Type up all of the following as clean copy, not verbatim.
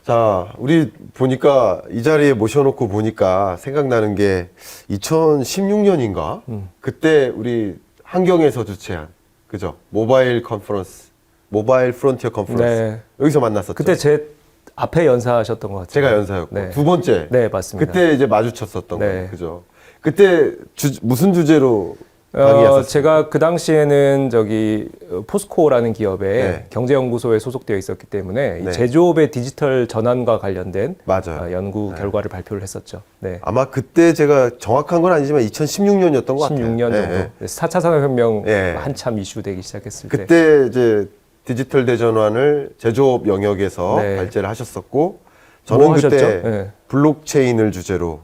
자, 우리 보니까 이 자리에 모셔놓고 보니까 생각나는 게 2016년인가? 그때 우리 한경에서 주최한, 그죠? 모바일 컨퍼런스, 모바일 프론티어 컨퍼런스. 네. 여기서 만났었죠. 그때 제 앞에 연사하셨던 것 같아요. 제가 연사였고. 네. 두 번째. 네, 맞습니다. 그때 이제 마주쳤었던 네. 거예요. 그죠? 그때 무슨 주제로 강의하셨어요? 제가 그 당시에는 포스코라는 기업에 네. 경제연구소에 소속되어 있었기 때문에 네. 이 제조업의 디지털 전환과 관련된 맞아요. 연구 결과를 발표를 했었죠. 네. 아마 그때 제가 정확한 건 아니지만 2016년이었던 것 같아요. 16년 정도. 네. 4차 산업혁명 네. 한참 이슈되기 시작했을 때. 그때 이제 디지털 대전환을 제조업 영역에서 네. 발제를 하셨었고, 저는 뭐 그때 하셨죠? 네. 블록체인을 주제로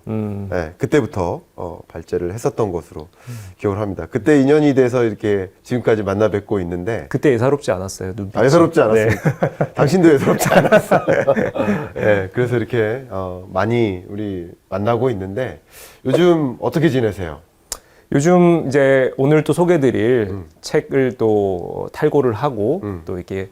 그때부터 발제를 했었던 것으로 기억을 합니다. 그때 인연이 돼서 이렇게 지금까지 만나 뵙고 있는데, 그때 예사롭지 않았어요. 눈빛이. 예사롭지 않았습니다. 네. 당신도 예사롭지 않았어요. 네, 그래서 이렇게 많이 우리 만나고 있는데, 요즘 어떻게 지내세요? 요즘 이제 오늘 또 소개드릴 책을 또 탈고를 하고 또 이렇게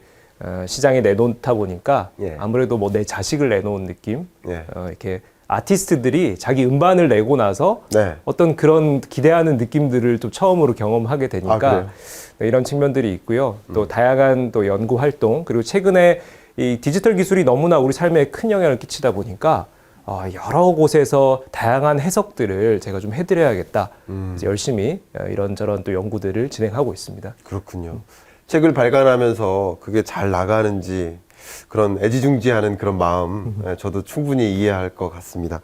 시장에 내놓다 보니까 예. 아무래도 뭐 내 자식을 내놓은 느낌, 예. 이렇게 아티스트들이 자기 음반을 내고 나서 네. 어떤 그런 기대하는 느낌들을 또 처음으로 경험하게 되니까 그래요? 네, 이런 측면들이 있고요. 또 다양한 또 연구 활동, 그리고 최근에 이 디지털 기술이 너무나 우리 삶에 큰 영향을 끼치다 보니까 여러 곳에서 다양한 해석들을 제가 좀 해드려야겠다. 이제 열심히 이런저런 또 연구들을 진행하고 있습니다. 그렇군요. 책을 발간하면서 그게 잘 나가는지 그런 애지중지하는 그런 마음 저도 충분히 이해할 것 같습니다.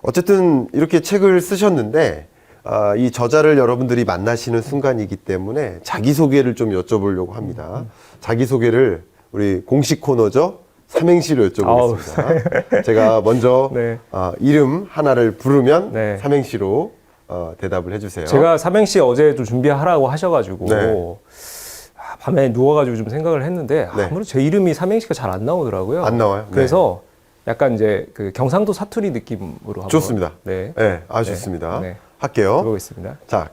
어쨌든 이렇게 책을 쓰셨는데 이 저자를 여러분들이 만나시는 순간이기 때문에 자기소개를 좀 여쭤보려고 합니다. 자기소개를 우리 공식 코너죠. 삼행시로 여쭤보겠습니다. 제가 먼저 네. 이름 하나를 부르면 네. 삼행시로 대답을 해주세요. 제가 삼행시 어제 좀 준비하라고 하셔가지고 네. 밤에 누워가지고 좀 생각을 했는데 네. 아무래도 제 이름이 삼행시가 잘 안 나오더라고요. 안 나와요? 네. 그래서 약간 이제 그 경상도 사투리 느낌으로 한번. 좋습니다. 네. 네, 아주 좋습니다. 네. 할게요. 해보겠습니다. 자,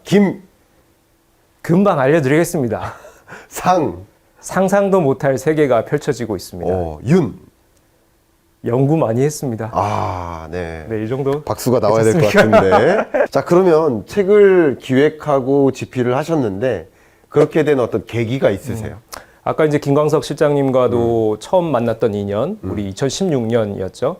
금방 알려드리겠습니다. 상, 상상도 못할 세계가 펼쳐지고 있습니다. 윤. 연구 많이 했습니다. 네. 네, 이 정도. 박수가 나와야 될 것 같은데. 자, 그러면 책을 기획하고 집필을 하셨는데 그렇게 된 어떤 계기가 있으세요? 아까 이제 김광석 실장님과도 처음 만났던 인연, 우리 2016년이었죠.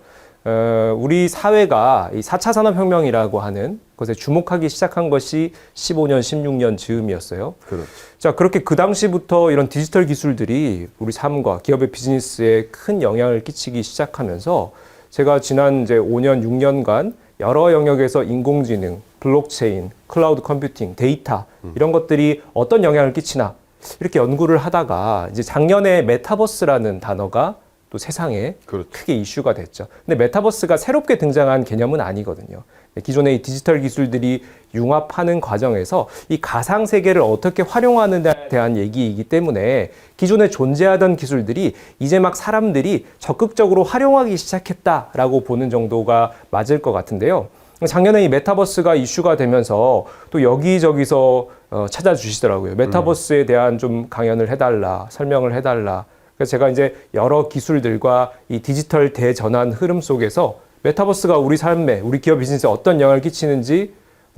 우리 사회가 이 4차 산업혁명이라고 하는 것에 주목하기 시작한 것이 15년, 16년 즈음이었어요. 그렇죠. 자, 그렇게 그 당시부터 이런 디지털 기술들이 우리 삶과 기업의 비즈니스에 큰 영향을 끼치기 시작하면서 제가 지난 이제 5년, 6년간 여러 영역에서 인공지능, 블록체인, 클라우드 컴퓨팅, 데이터 이런 것들이 어떤 영향을 끼치나 이렇게 연구를 하다가 이제 작년에 메타버스라는 단어가 또 세상에 그렇죠. 크게 이슈가 됐죠. 근데 메타버스가 새롭게 등장한 개념은 아니거든요. 기존의 이 디지털 기술들이 융합하는 과정에서 이 가상 세계를 어떻게 활용하는 데 대한 얘기이기 때문에 기존에 존재하던 기술들이 이제 막 사람들이 적극적으로 활용하기 시작했다라고 보는 정도가 맞을 것 같은데요. 작년에 이 메타버스가 이슈가 되면서 또 여기저기서 찾아주시더라고요. 메타버스에 대한 좀 강연을 해달라, 설명을 해달라. 그래서 제가 이제 여러 기술들과 이 디지털 대전환 흐름 속에서 메타버스가 우리 삶에, 우리 기업 비즈니스에 어떤 영향을 끼치는지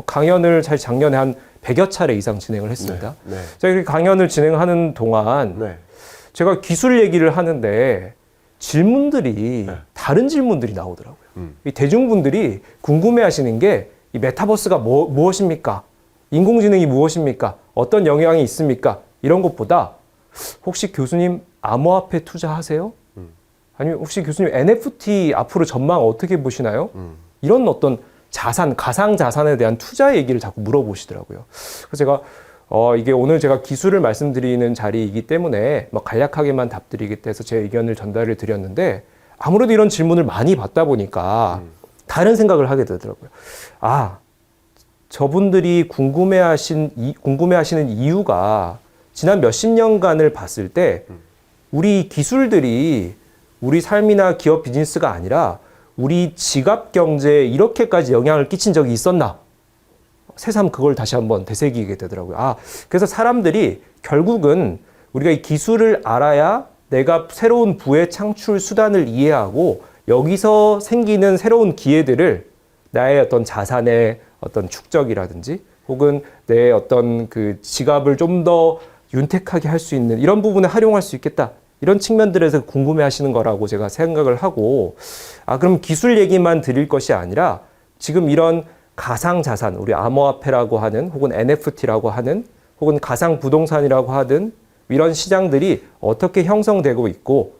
강연을 잘 작년에 한 100여 차례 이상 진행을 했습니다. 네. 제가 이렇게 강연을 진행하는 동안 네. 제가 기술 얘기를 하는데 질문들이 다른 질문들이 나오더라고요. 이 대중분들이 궁금해하시는 게 이 메타버스가 무엇입니까? 인공지능이 무엇입니까? 어떤 영향이 있습니까? 이런 것보다 혹시 교수님 암호화폐 투자하세요? 아니면 혹시 교수님 NFT 앞으로 전망 어떻게 보시나요? 이런 어떤 자산, 가상 자산에 대한 투자 얘기를 자꾸 물어보시더라고요. 그래서 제가 이게 오늘 제가 기술을 말씀드리는 자리이기 때문에 뭐 간략하게만 답드리겠다 해서 제 의견을 전달을 드렸는데 아무래도 이런 질문을 많이 받다 보니까 다른 생각을 하게 되더라고요. 저분들이 궁금해하시는 이유가 지난 몇십 년간을 봤을 때 우리 기술들이 우리 삶이나 기업 비즈니스가 아니라 우리 지갑 경제에 이렇게까지 영향을 끼친 적이 있었나? 새삼 그걸 다시 한번 되새기게 되더라고요. 그래서 사람들이 결국은 우리가 이 기술을 알아야 내가 새로운 부의 창출 수단을 이해하고 여기서 생기는 새로운 기회들을 나의 어떤 자산의 어떤 축적이라든지 혹은 내 어떤 그 지갑을 좀 더 윤택하게 할 수 있는 이런 부분에 활용할 수 있겠다. 이런 측면들에서 궁금해 하시는 거라고 제가 생각을 하고, 그럼 기술 얘기만 드릴 것이 아니라 지금 이런 가상자산, 우리 암호화폐라고 하는 혹은 NFT라고 하는 혹은 가상부동산이라고 하든 이런 시장들이 어떻게 형성되고 있고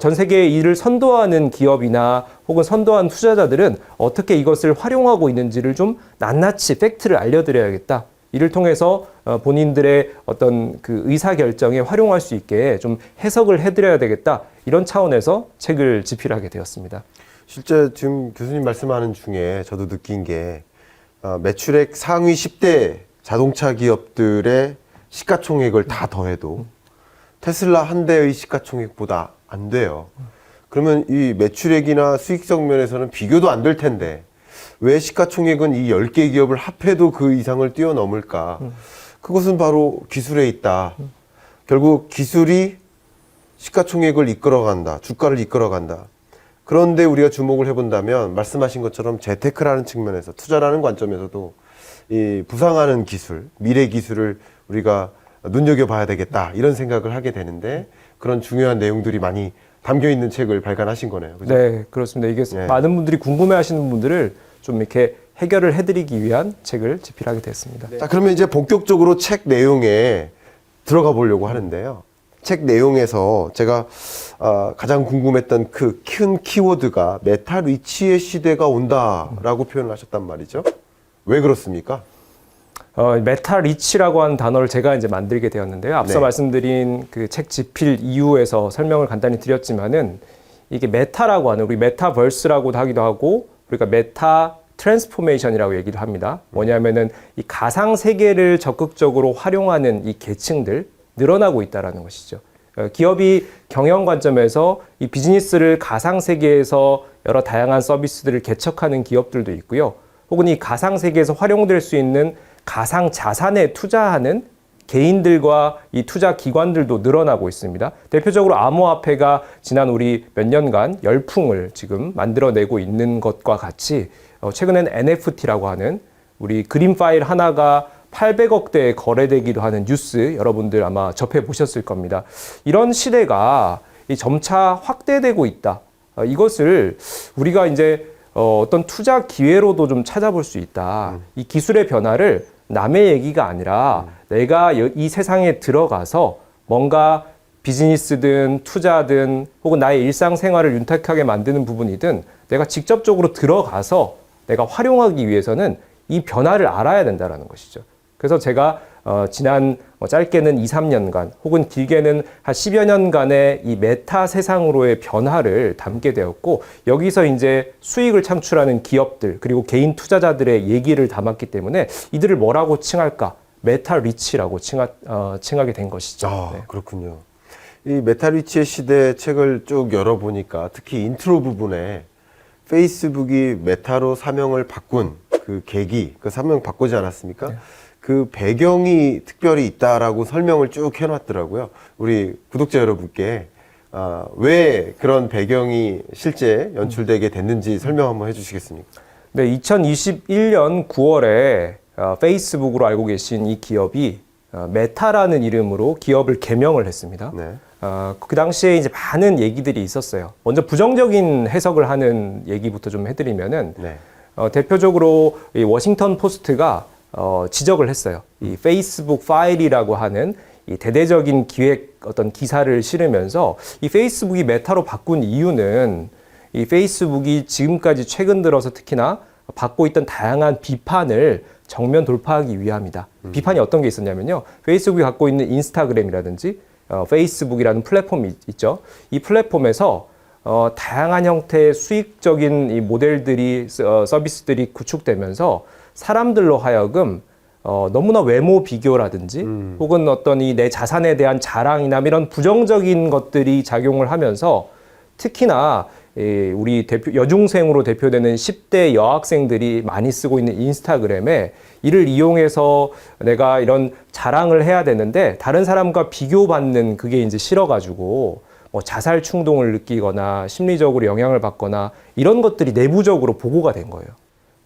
전 세계에 이를 선도하는 기업이나 혹은 선도한 투자자들은 어떻게 이것을 활용하고 있는지를 좀 낱낱이 팩트를 알려드려야겠다. 이를 통해서 본인들의 어떤 그 의사결정에 활용할 수 있게 좀 해석을 해드려야 되겠다. 이런 차원에서 책을 집필하게 되었습니다. 실제 지금 교수님 말씀하는 중에 저도 느낀 게 매출액 상위 10대 자동차 기업들의 시가총액을 다 더해도 테슬라 한 대의 시가총액보다 안 돼요. 그러면 이 매출액이나 수익성 면에서는 비교도 안 될 텐데 왜 시가총액은 이 10개 기업을 합해도 그 이상을 뛰어넘을까? 그것은 바로 기술에 있다. 결국 기술이 시가총액을 이끌어간다. 주가를 이끌어간다. 그런데 우리가 주목을 해본다면 말씀하신 것처럼 재테크라는 측면에서 투자라는 관점에서도 이 부상하는 기술, 미래 기술을 우리가 눈여겨봐야 되겠다. 이런 생각을 하게 되는데 그런 중요한 내용들이 많이 담겨 있는 책을 발간하신 거네요. 그죠? 네, 그렇습니다. 이게 많은 분들이 궁금해하시는 분들을 좀 이렇게 해결을 해드리기 위한 책을 집필하게 됐습니다. 자, 그러면 이제 본격적으로 책 내용에 들어가 보려고 하는데요. 책 내용에서 제가 가장 궁금했던 그 큰 키워드가 메타 리치의 시대가 온다라고 표현을 하셨단 말이죠. 왜 그렇습니까? 메타 리치라고 하는 단어를 제가 이제 만들게 되었는데요. 앞서 네. 말씀드린 그 책 집필 이유에서 설명을 간단히 드렸지만은 이게 메타라고 하는 우리 메타버스라고도 하기도 하고 우리가 메타 트랜스포메이션이라고 얘기를 합니다. 뭐냐면은 이 가상 세계를 적극적으로 활용하는 이 계층들 늘어나고 있다라는 것이죠. 기업이 경영 관점에서 이 비즈니스를 가상 세계에서 여러 다양한 서비스들을 개척하는 기업들도 있고요. 혹은 이 가상 세계에서 활용될 수 있는 가상 자산에 투자하는 개인들과 이 투자 기관들도 늘어나고 있습니다. 대표적으로 암호화폐가 지난 우리 몇 년간 열풍을 지금 만들어내고 있는 것과 같이 최근엔 NFT라고 하는 우리 그림 파일 하나가 800억대에 거래되기도 하는 뉴스 여러분들 아마 접해 보셨을 겁니다. 이런 시대가 점차 확대되고 있다. 이것을 우리가 이제 어떤 투자 기회로도 좀 찾아볼 수 있다. 이 기술의 변화를 남의 얘기가 아니라 내가 이 세상에 들어가서 뭔가 비즈니스든 투자든 혹은 나의 일상생활을 윤택하게 만드는 부분이든 내가 직접적으로 들어가서 내가 활용하기 위해서는 이 변화를 알아야 된다는 것이죠. 그래서 제가 지난 짧게는 2, 3년간 혹은 길게는 한 10여 년간의 이 메타 세상으로의 변화를 담게 되었고 여기서 이제 수익을 창출하는 기업들 그리고 개인 투자자들의 얘기를 담았기 때문에 이들을 뭐라고 칭할까? 메타 리치라고 칭하게 된 것이죠. 네. 그렇군요. 이 메타 리치의 시대 책을 쭉 열어보니까 특히 인트로 부분에 페이스북이 메타로 사명을 바꾼 그 계기, 그 사명 바꾸지 않았습니까? 네. 그 배경이 특별히 있다라고 설명을 쭉 해놨더라고요. 우리 구독자 여러분께 왜 그런 배경이 실제 연출되게 됐는지 설명 한번 해주시겠습니까? 네, 2021년 9월에 페이스북으로 알고 계신 이 기업이 메타라는 이름으로 기업을 개명을 했습니다. 네. 그 당시에 이제 많은 얘기들이 있었어요. 먼저 부정적인 해석을 하는 얘기부터 좀 해드리면은 네. 대표적으로 이 워싱턴 포스트가 지적을 했어요. 이 페이스북 파일이라고 하는 이 대대적인 기획 어떤 기사를 실으면서 이 페이스북이 메타로 바꾼 이유는 이 페이스북이 지금까지 최근 들어서 특히나 받고 있던 다양한 비판을 정면 돌파하기 위함이다. 비판이 어떤 게 있었냐면요. 페이스북이 갖고 있는 인스타그램이라든지 페이스북이라는 플랫폼이 있죠. 이 플랫폼에서 다양한 형태의 수익적인 이 모델들이 서비스들이 구축되면서 사람들로 하여금 너무나 외모 비교라든지 혹은 어떤 이 내 자산에 대한 자랑이나 이런 부정적인 것들이 작용을 하면서 특히나 우리 여중생으로 대표되는 10대 여학생들이 많이 쓰고 있는 인스타그램에 이를 이용해서 내가 이런 자랑을 해야 되는데 다른 사람과 비교받는 그게 이제 싫어가지고 뭐 자살 충동을 느끼거나 심리적으로 영향을 받거나 이런 것들이 내부적으로 보고가 된 거예요.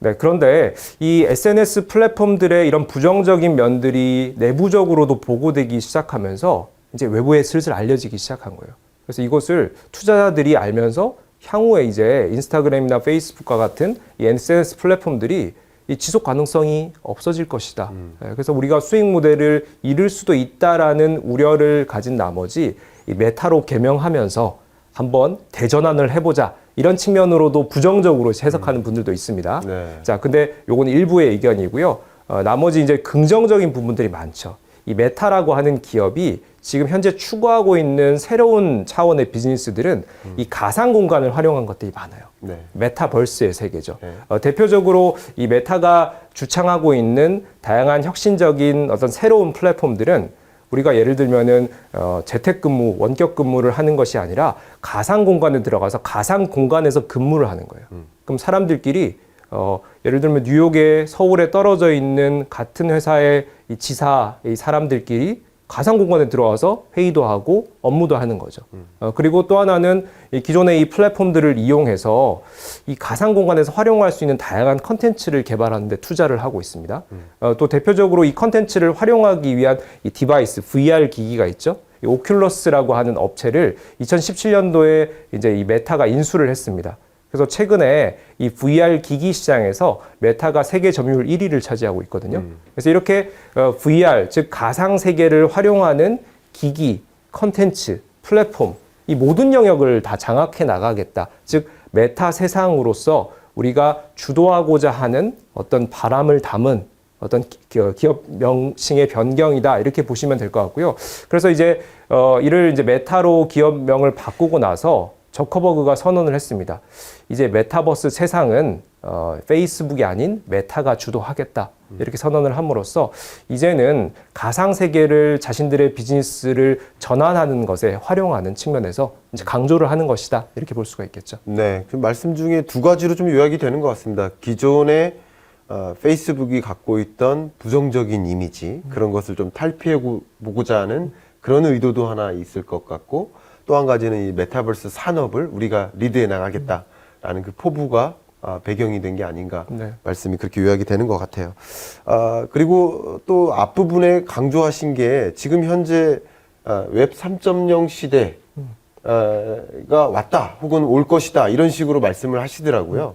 네, 그런데 이 SNS 플랫폼들의 이런 부정적인 면들이 내부적으로도 보고되기 시작하면서 이제 외부에 슬슬 알려지기 시작한 거예요. 그래서 이것을 투자자들이 알면서 향후에 이제 인스타그램이나 페이스북과 같은 이 SNS 플랫폼들이 이 지속 가능성이 없어질 것이다. 그래서 우리가 수익 모델을 잃을 수도 있다라는 우려를 가진 나머지 이 메타로 개명하면서 한번 대전환을 해보자. 이런 측면으로도 부정적으로 해석하는 분들도 있습니다. 네. 자, 근데 요건 일부의 의견이고요. 나머지 이제 긍정적인 부분들이 많죠. 이 메타라고 하는 기업이 지금 현재 추구하고 있는 새로운 차원의 비즈니스들은 이 가상 공간을 활용한 것들이 많아요. 네. 메타버스의 세계죠. 네. 대표적으로 이 메타가 주창하고 있는 다양한 혁신적인 어떤 새로운 플랫폼들은 우리가 예를 들면은 재택근무, 원격 근무를 하는 것이 아니라 가상 공간에 들어가서 가상 공간에서 근무를 하는 거예요. 그럼 사람들끼리 예를 들면 뉴욕에 서울에 떨어져 있는 같은 회사의 이 지사 이 사람들끼리 가상 공간에 들어와서 회의도 하고 업무도 하는 거죠. 그리고 또 하나는 이 기존의 이 플랫폼들을 이용해서 이 가상 공간에서 활용할 수 있는 다양한 컨텐츠를 개발하는 데 투자를 하고 있습니다. 또 대표적으로 이 컨텐츠를 활용하기 위한 이 디바이스, VR 기기가 있죠. 이 오큘러스라고 하는 업체를 2017년도에 이제 이 메타가 인수를 했습니다. 그래서 최근에 이 VR 기기 시장에서 메타가 세계 점유율 1위를 차지하고 있거든요. 그래서 이렇게 VR, 즉 가상 세계를 활용하는 기기, 컨텐츠, 플랫폼, 이 모든 영역을 다 장악해 나가겠다. 즉 메타 세상으로서 우리가 주도하고자 하는 어떤 바람을 담은 어떤 기업 명칭의 변경이다. 이렇게 보시면 될 것 같고요. 그래서 이제 이를 이제 메타로 기업명을 바꾸고 나서 저커버그가 선언을 했습니다. 이제 메타버스 세상은 페이스북이 아닌 메타가 주도하겠다. 이렇게 선언을 함으로써 이제는 가상 세계를 자신들의 비즈니스를 전환하는 것에 활용하는 측면에서 이제 강조를 하는 것이다. 이렇게 볼 수가 있겠죠. 네, 그 말씀 중에 두 가지로 좀 요약이 되는 것 같습니다. 기존에 페이스북이 갖고 있던 부정적인 이미지 그런 것을 좀 탈피해 보고자 하는 그런 의도도 하나 있을 것 같고, 또 한 가지는 이 메타버스 산업을 우리가 리드해 나가겠다라는 그 포부가 배경이 된 게 아닌가. 네. 말씀이 그렇게 요약이 되는 것 같아요. 그리고 또 앞부분에 강조하신 게 지금 현재 웹 3.0 시대가 왔다 혹은 올 것이다 이런 식으로 말씀을 하시더라고요.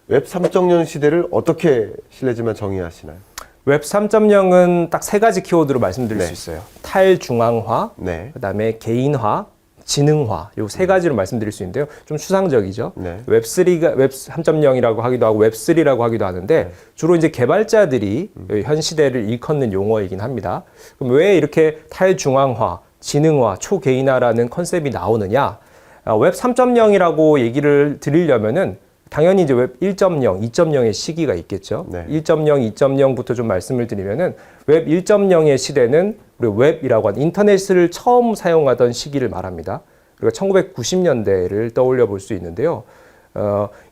웹 3.0 시대를 어떻게 실례지만 정의하시나요? 웹 3.0은 딱 세 가지 키워드로 말씀드릴 수 있어요. 탈중앙화, 네. 그다음에 개인화, 지능화, 요 세 가지로 말씀드릴 수 있는데요. 좀 추상적이죠. 네. 웹3가 웹 3.0이라고 하기도 하고 웹3라고 하기도 하는데 주로 이제 개발자들이 현 시대를 일컫는 용어이긴 합니다. 그럼 왜 이렇게 탈중앙화, 지능화, 초개인화라는 컨셉이 나오느냐? 웹 3.0이라고 얘기를 드리려면은 당연히 이제 웹 1.0, 2.0의 시기가 있겠죠. 네. 1.0, 2.0부터 좀 말씀을 드리면은 웹 1.0의 시대는 우리 웹이라고 하는 인터넷을 처음 사용하던 시기를 말합니다. 그리고 1990년대를 떠올려 볼 수 있는데요.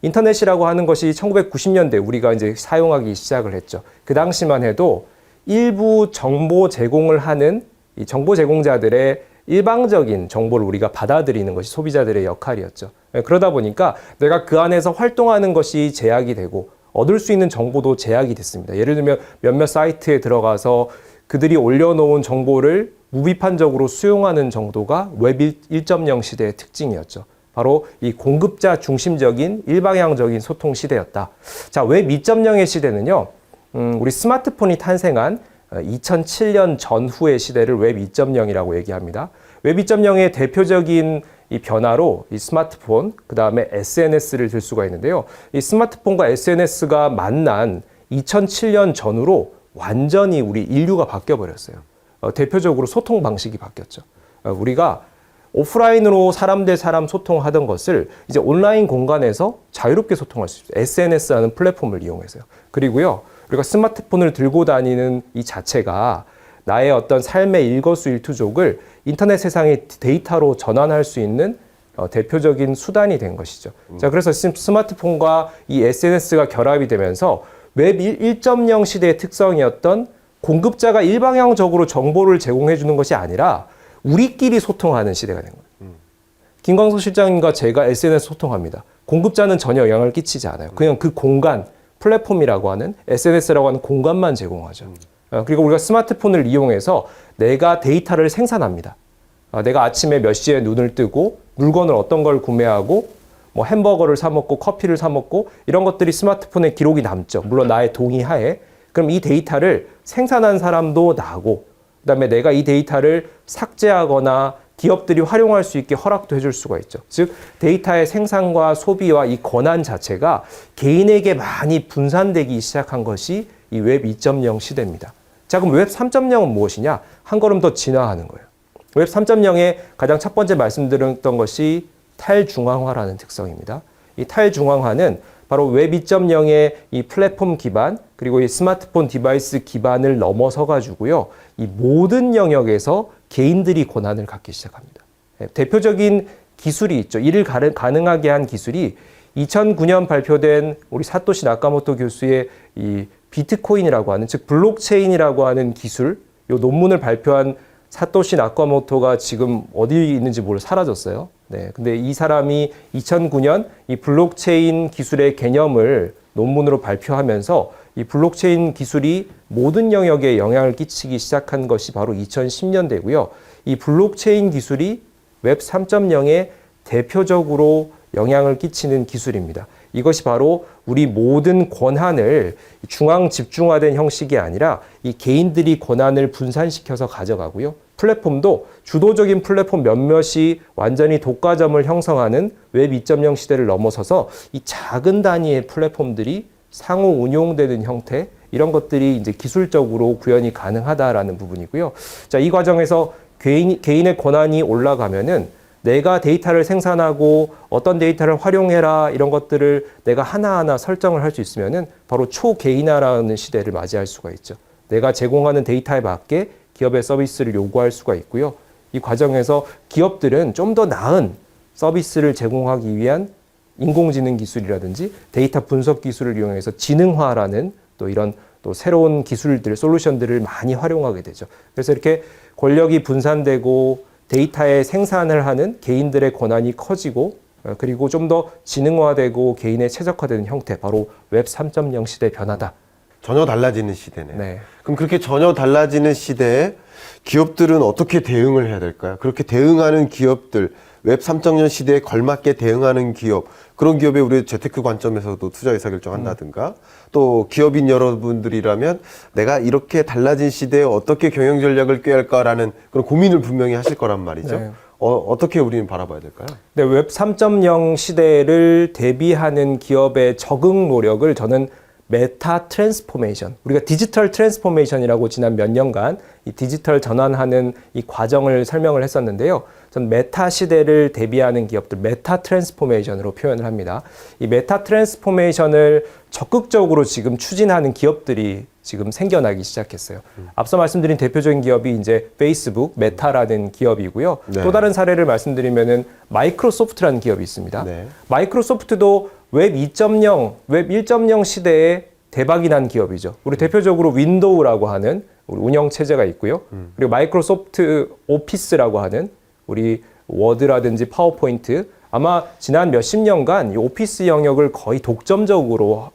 인터넷이라고 하는 것이 1990년대 우리가 이제 사용하기 시작을 했죠. 그 당시만 해도 일부 정보 제공을 하는 이 정보 제공자들의 일방적인 정보를 우리가 받아들이는 것이 소비자들의 역할이었죠. 그러다 보니까 내가 그 안에서 활동하는 것이 제약이 되고 얻을 수 있는 정보도 제약이 됐습니다. 예를 들면 몇몇 사이트에 들어가서 그들이 올려놓은 정보를 무비판적으로 수용하는 정도가 웹 1.0 시대의 특징이었죠. 바로 이 공급자 중심적인 일방향적인 소통 시대였다. 자, 웹 2.0의 시대는요, 우리 스마트폰이 탄생한 2007년 전후의 시대를 웹 2.0이라고 얘기합니다. 웹 2.0의 대표적인 이 변화로 이 스마트폰, 그 다음에 SNS를 들 수가 있는데요. 이 스마트폰과 SNS가 만난 2007년 전후로 완전히 우리 인류가 바뀌어 버렸어요. 대표적으로 소통 방식이 바뀌었죠. 우리가 오프라인으로 사람 대 사람 소통하던 것을 이제 온라인 공간에서 자유롭게 소통할 수 있어요. SNS라는 플랫폼을 이용해서요. 그리고요, 우리가 스마트폰을 들고 다니는 이 자체가 나의 어떤 삶의 일거수일투족을 인터넷 세상의 데이터로 전환할 수 있는 대표적인 수단이 된 것이죠. 자, 그래서 스마트폰과 이 SNS가 결합이 되면서 웹 1.0 시대의 특성이었던 공급자가 일방향적으로 정보를 제공해 주는 것이 아니라 우리끼리 소통하는 시대가 된 거예요. 김광석 실장님과 제가 SNS 소통합니다. 공급자는 전혀 영향을 끼치지 않아요. 그냥 그 공간, 플랫폼이라고 하는 SNS라고 하는 공간만 제공하죠. 그리고 우리가 스마트폰을 이용해서 내가 데이터를 생산합니다. 내가 아침에 몇 시에 눈을 뜨고 물건을 어떤 걸 구매하고 뭐 햄버거를 사 먹고 커피를 사 먹고 이런 것들이 스마트폰에 기록이 남죠. 물론 나의 동의하에. 그럼 이 데이터를 생산한 사람도 나고 그다음에 내가 이 데이터를 삭제하거나 기업들이 활용할 수 있게 허락도 해줄 수가 있죠. 즉 데이터의 생산과 소비와 이 권한 자체가 개인에게 많이 분산되기 시작한 것이 이 웹 2.0 시대입니다. 자, 그럼 웹 3.0은 무엇이냐? 한 걸음 더 진화하는 거예요. 웹 3.0의 가장 첫 번째 말씀드렸던 것이 탈중앙화라는 특성입니다. 이 탈중앙화는 바로 웹 2.0의 이 플랫폼 기반 그리고 이 스마트폰 디바이스 기반을 넘어서 가지고요. 이 모든 영역에서 개인들이 권한을 갖기 시작합니다. 대표적인 기술이 있죠. 이를 가능하게 한 기술이 2009년 발표된 우리 사토시 나카모토 교수의 이 비트코인이라고 하는 즉 블록체인이라고 하는 기술, 이 논문을 발표한 사토시 나카모토가 지금 어디 있는지 사라졌어요. 네, 근데 이 사람이 2009년 이 블록체인 기술의 개념을 논문으로 발표하면서 이 블록체인 기술이 모든 영역에 영향을 끼치기 시작한 것이 바로 2010년대고요. 이 블록체인 기술이 웹 3.0에 대표적으로 영향을 끼치는 기술입니다. 이것이 바로 우리 모든 권한을 중앙 집중화된 형식이 아니라 이 개인들이 권한을 분산시켜서 가져가고요. 플랫폼도 주도적인 플랫폼 몇몇이 완전히 독과점을 형성하는 웹 2.0 시대를 넘어서서 이 작은 단위의 플랫폼들이 상호 운용되는 형태, 이런 것들이 이제 기술적으로 구현이 가능하다라는 부분이고요. 자, 이 과정에서 개인의 권한이 올라가면은 내가 데이터를 생산하고 어떤 데이터를 활용해라 이런 것들을 내가 하나하나 설정을 할 수 있으면은 바로 초개인화라는 시대를 맞이할 수가 있죠. 내가 제공하는 데이터에 맞게 기업의 서비스를 요구할 수가 있고요. 이 과정에서 기업들은 좀 더 나은 서비스를 제공하기 위한 인공지능 기술이라든지 데이터 분석 기술을 이용해서 지능화라는 또 이런 또 새로운 기술들, 솔루션들을 많이 활용하게 되죠. 그래서 이렇게 권력이 분산되고 데이터의 생산을 하는 개인들의 권한이 커지고 그리고 좀 더 지능화되고 개인에 최적화되는 형태, 바로 웹 3.0 시대의 변화다. 전혀 달라지는 시대네. 네. 그럼 그렇게 전혀 달라지는 시대에 기업들은 어떻게 대응을 해야 될까요? 그렇게 대응하는 기업들, 웹 3.0 시대에 걸맞게 대응하는 기업, 그런 기업에 우리 재테크 관점에서도 투자 의사결정한다든가 또 기업인 여러분들이라면 내가 이렇게 달라진 시대에 어떻게 경영 전략을 꾀할까라는 그런 고민을 분명히 하실 거란 말이죠. 네. 어떻게 우리는 바라봐야 될까요? 네, 웹 3.0 시대를 대비하는 기업의 적응 노력을 저는 메타 트랜스포메이션, 우리가 디지털 트랜스포메이션이라고 지난 몇 년간 이 디지털 전환하는 이 과정을 설명을 했었는데요. 전 메타 시대를 대비하는 기업들, 메타 트랜스포메이션으로 표현을 합니다. 이 메타 트랜스포메이션을 적극적으로 지금 추진하는 기업들이 지금 생겨나기 시작했어요. 앞서 말씀드린 대표적인 기업이 이제 페이스북, 메타라는 기업이고요. 네. 또 다른 사례를 말씀드리면은 마이크로소프트라는 기업이 있습니다. 네. 마이크로소프트도 웹 2.0, 웹 1.0 시대에 대박이 난 기업이죠. 우리 대표적으로 윈도우라고 하는 우리 운영 체제가 있고요. 그리고 마이크로소프트 오피스라고 하는 우리 워드라든지 파워포인트, 아마 지난 몇십 년간 이 오피스 영역을 거의 독점적으로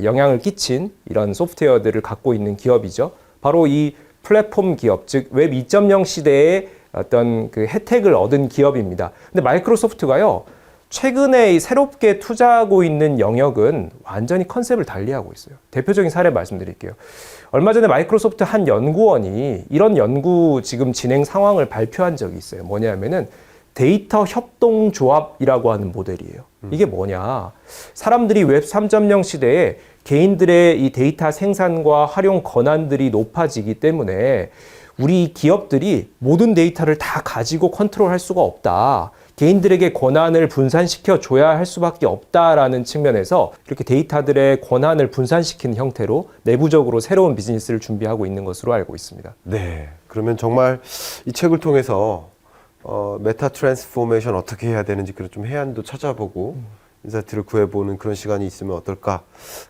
영향을 끼친 이런 소프트웨어들을 갖고 있는 기업이죠. 바로 이 플랫폼 기업, 즉 웹 2.0 시대에 어떤 그 혜택을 얻은 기업입니다. 근데 마이크로소프트가요, 최근에 이 새롭게 투자하고 있는 영역은 완전히 컨셉을 달리하고 있어요. 대표적인 사례 말씀드릴게요. 얼마 전에 마이크로소프트 한 연구원이 이런 연구 지금 진행 상황을 발표한 적이 있어요. 뭐냐면은 데이터 협동조합이라고 하는 모델이에요. 이게 뭐냐? 사람들이 웹 3.0 시대에 개인들의 이 데이터 생산과 활용 권한들이 높아지기 때문에 우리 기업들이 모든 데이터를 다 가지고 컨트롤할 수가 없다. 개인들에게 권한을 분산시켜 줘야 할 수밖에 없다라는 측면에서 이렇게 데이터들의 권한을 분산시키는 형태로 내부적으로 새로운 비즈니스를 준비하고 있는 것으로 알고 있습니다. 네. 그러면 정말 이 책을 통해서 메타 트랜스포메이션 어떻게 해야 되는지 그런 좀 해안도 찾아보고 인사이트를 구해보는 그런 시간이 있으면 어떨까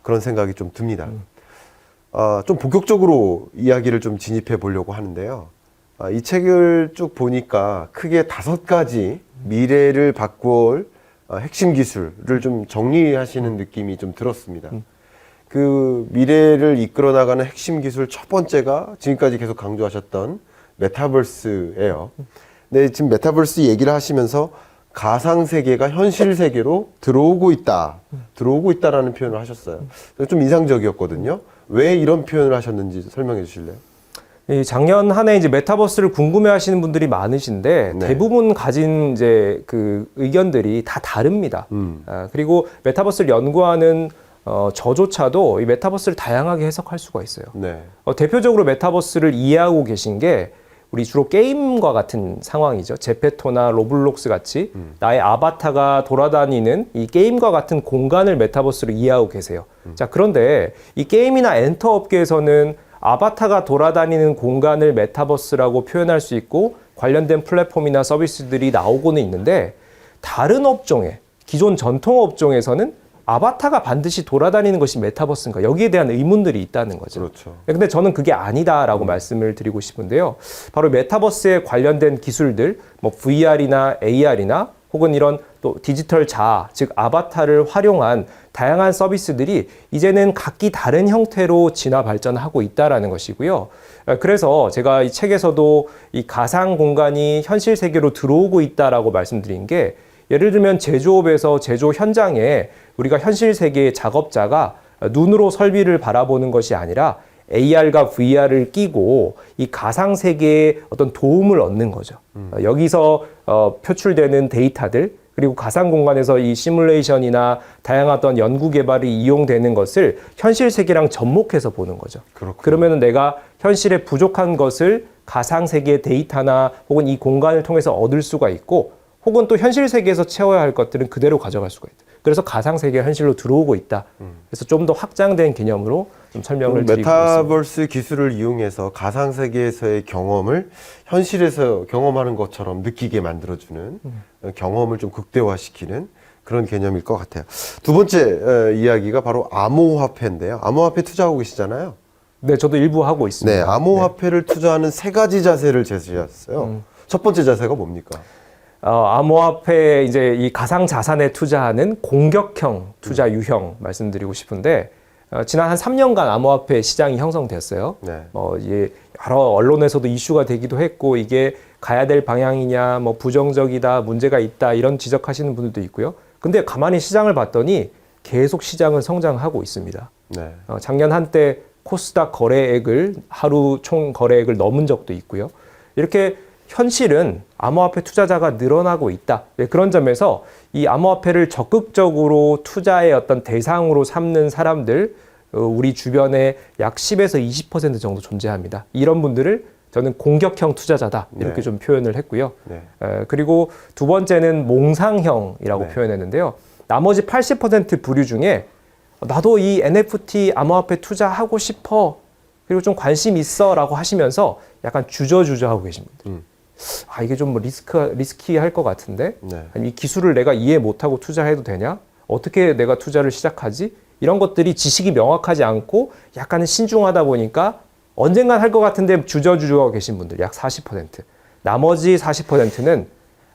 그런 생각이 좀 듭니다. 좀 본격적으로 이야기를 좀 진입해 보려고 하는데요. 이 책을 쭉 보니까 크게 5가지 미래를 바꿀 핵심 기술을 좀 정리하시는 느낌이 좀 들었습니다. 그 미래를 이끌어 나가는 핵심 기술 첫 번째가 지금까지 계속 강조하셨던 메타버스예요. 근데 지금 메타버스 얘기를 하시면서 가상 세계가 현실 세계로 들어오고 있다라는 표현을 하셨어요. 좀 인상적이었거든요. 왜 이런 표현을 하셨는지 설명해 주실래요? 이 작년 한 해 이제 메타버스를 궁금해하시는 분들이 많으신데 네. 대부분 가진 이제 그 의견들이 다 다릅니다. 그리고 메타버스를 연구하는 저조차도 이 메타버스를 다양하게 해석할 수가 있어요. 네. 대표적으로 메타버스를 이해하고 계신 게 우리 주로 게임과 같은 상황이죠. 제페토나 로블록스 같이 나의 아바타가 돌아다니는 이 게임과 같은 공간을 메타버스로 이해하고 계세요. 자, 그런데 이 게임이나 엔터 업계에서는 아바타가 돌아다니는 공간을 메타버스라고 표현할 수 있고 관련된 플랫폼이나 서비스들이 나오고는 있는데 다른 업종에 기존 전통 업종에서는 아바타가 반드시 돌아다니는 것이 메타버스인가 여기에 대한 의문들이 있다는 거죠. 그렇죠. 근데 저는 그게 아니다라고 말씀을 드리고 싶은데요. 바로 메타버스에 관련된 기술들, 뭐 VR이나 AR이나 혹은 이런 또 디지털 자아, 즉 아바타를 활용한 다양한 서비스들이 이제는 각기 다른 형태로 진화 발전하고 있다라는 것이고요. 그래서 제가 이 책에서도 이 가상 공간이 현실 세계로 들어오고 있다라고 말씀드린 게 예를 들면 제조업에서 제조 현장에 우리가 현실 세계의 작업자가 눈으로 설비를 바라보는 것이 아니라 AR과 VR을 끼고 이 가상 세계에 어떤 도움을 얻는 거죠. 여기서 표출되는 데이터들 그리고 가상 공간에서 이 시뮬레이션이나 다양한 어떤 연구 개발이 이용되는 것을 현실 세계랑 접목해서 보는 거죠. 그렇군요. 그러면 내가 현실에 부족한 것을 가상 세계의 데이터나 혹은 이 공간을 통해서 얻을 수가 있고 혹은 또 현실 세계에서 채워야 할 것들은 그대로 가져갈 수가 있다. 그래서 가상 세계가 현실로 들어오고 있다. 그래서 좀 더 확장된 개념으로 좀 설명을 드리고 있습니다. 메타버스 기술을 이용해서 가상 세계에서의 경험을 현실에서 경험하는 것처럼 느끼게 만들어주는 경험을 좀 극대화시키는 그런 개념일 것 같아요. 두 번째 이야기가 바로 암호화폐인데요. 암호화폐 투자하고 계시잖아요. 네, 저도 일부 하고 있습니다. 네, 암호화폐를 투자하는 3가지 자세를 제시했어요. 첫 번째 자세가 뭡니까? 암호화폐 이제 이 가상 자산에 투자하는 공격형 투자 유형 말씀드리고 싶은데 지난 한 3년간 암호화폐 시장이 형성됐어요. 네. 이게 여러 언론에서도 이슈가 되기도 했고 이게 가야 될 방향이냐, 뭐 부정적이다, 문제가 있다 이런 지적하시는 분들도 있고요. 근데 가만히 시장을 봤더니 계속 시장은 성장하고 있습니다. 네. 작년 한때 코스닥 거래액을 하루 총 거래액을 넘은 적도 있고요. 이렇게 현실은 암호화폐 투자자가 늘어나고 있다. 네, 그런 점에서 이 암호화폐를 적극적으로 투자의 어떤 대상으로 삼는 사람들 우리 주변에 약 10에서 20% 정도 존재합니다. 이런 분들을 저는 공격형 투자자다 이렇게 네. 좀 표현을 했고요. 네. 그리고 두 번째는 몽상형이라고 네. 표현했는데요. 나머지 80% 부류 중에 나도 이 NFT 암호화폐 투자하고 싶어 그리고 좀 관심 있어라고 하시면서 약간 주저하고 계신 분들. 이게 좀 뭐 리스키할 것 같은데 네. 이 기술을 내가 이해 못하고 투자해도 되냐? 어떻게 내가 투자를 시작하지? 이런 것들이 지식이 명확하지 않고 약간은 신중하다 보니까 언젠간 할 것 같은데 주저하고 계신 분들 약 40%. 나머지 40%는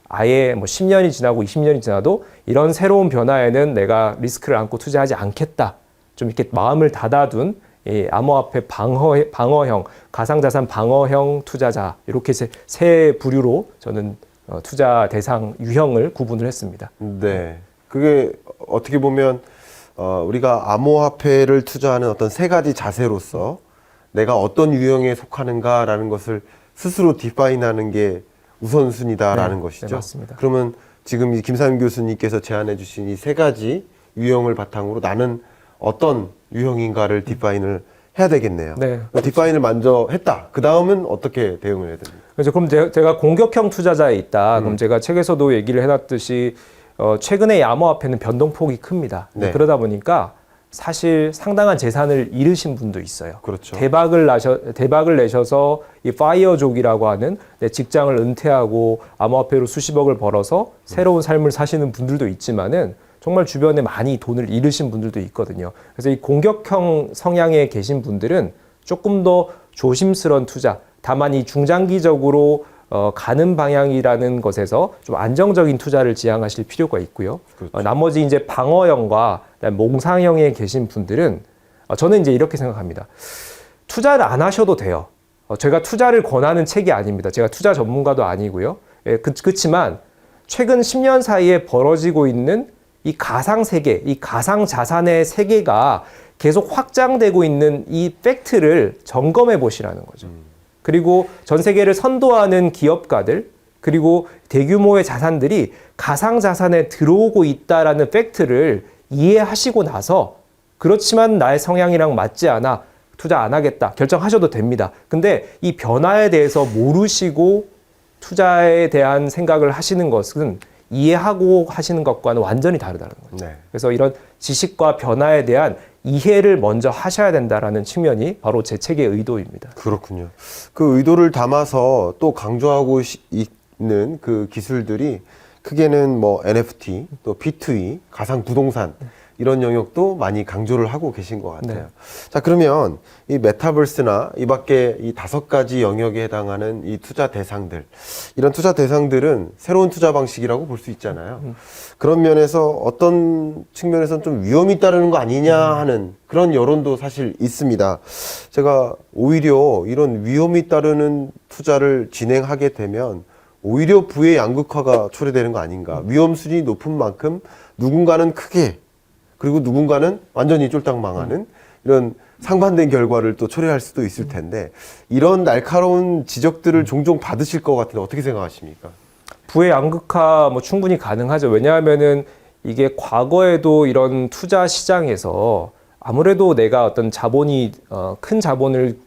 아예 뭐 10년이 지나고 20년이 지나도 이런 새로운 변화에는 내가 리스크를 안고 투자하지 않겠다. 좀 이렇게 마음을 닫아둔 이 암호화폐 방어형, 가상자산 방어형 투자자 이렇게 세 부류로 저는 투자 대상 유형을 구분을 했습니다. 네. 그게 어떻게 보면 우리가 암호화폐를 투자하는 어떤 3가지 자세로서 내가 어떤 유형에 속하는가라는 것을 스스로 디파인하는 게 우선순위다라는 네, 것이죠. 네, 맞습니다. 그러면 지금 이 김삼임 교수님께서 제안해 주신 이 3가지 유형을 바탕으로 나는 어떤 유형인가를 디파인을 해야 되겠네요. 네. 디파인을 먼저 했다. 그 다음은 어떻게 대응을 해야 됩니까? 그래서 그럼 제가 공격형 투자자에 있다. 그럼 제가 책에서도 얘기를 해놨듯이 최근에 이 암호화폐는 변동폭이 큽니다. 네. 그러다 보니까 사실 상당한 재산을 잃으신 분도 있어요. 그렇죠. 대박을 내셔서 이 파이어족이라고 하는 내 직장을 은퇴하고 암호화폐로 수십억을 벌어서 새로운 삶을 사시는 분들도 있지만은 정말 주변에 많이 돈을 잃으신 분들도 있거든요. 그래서 이 공격형 성향에 계신 분들은 조금 더 조심스러운 투자, 다만 이 중장기적으로 가는 방향이라는 것에서 좀 안정적인 투자를 지향하실 필요가 있고요. 그렇죠. 나머지 이제 방어형과 몽상형에 계신 분들은 저는 이제 이렇게 생각합니다. 투자를 안 하셔도 돼요. 제가 투자를 권하는 책이 아닙니다. 제가 투자 전문가도 아니고요. 예, 그렇지만 최근 10년 사이에 벌어지고 있는 이 가상 세계, 이 가상 자산의 세계가 계속 확장되고 있는 이 팩트를 점검해 보시라는 거죠. 그리고 전 세계를 선도하는 기업가들, 그리고 대규모의 자산들이 가상 자산에 들어오고 있다라는 팩트를 이해하시고 나서 그렇지만 나의 성향이랑 맞지 않아 투자 안 하겠다 결정하셔도 됩니다. 근데 이 변화에 대해서 모르시고 투자에 대한 생각을 하시는 것은 이해하고 하시는 것과는 완전히 다르다는 거죠. 네. 그래서 이런 지식과 변화에 대한 이해를 먼저 하셔야 된다라는 측면이 바로 제 책의 의도입니다. 그렇군요. 그 의도를 담아서 또 강조하고 있는 그 기술들이 크게는 뭐 NFT, 또 B2E, 가상 부동산 이런 영역도 많이 강조를 하고 계신 것 같아요. 네. 자, 그러면 이 메타버스나 이 밖에 이 5가지 영역에 해당하는 이 투자 대상들, 이런 투자 대상들은 새로운 투자 방식이라고 볼 수 있잖아요. 그런 면에서 어떤 측면에서는 좀 위험이 따르는 거 아니냐 하는 그런 여론도 사실 있습니다. 제가 오히려 이런 위험이 따르는 투자를 진행하게 되면 오히려 부의 양극화가 초래되는 거 아닌가. 위험수준이 높은 만큼 누군가는 크게 그리고 누군가는 완전히 쫄딱 망하는 이런 상반된 결과를 또 초래할 수도 있을 텐데 이런 날카로운 지적들을 종종 받으실 것 같은데 어떻게 생각하십니까? 부의 양극화 뭐 충분히 가능하죠. 왜냐하면은 이게 과거에도 이런 투자 시장에서 아무래도 내가 어떤 자본이 큰 자본을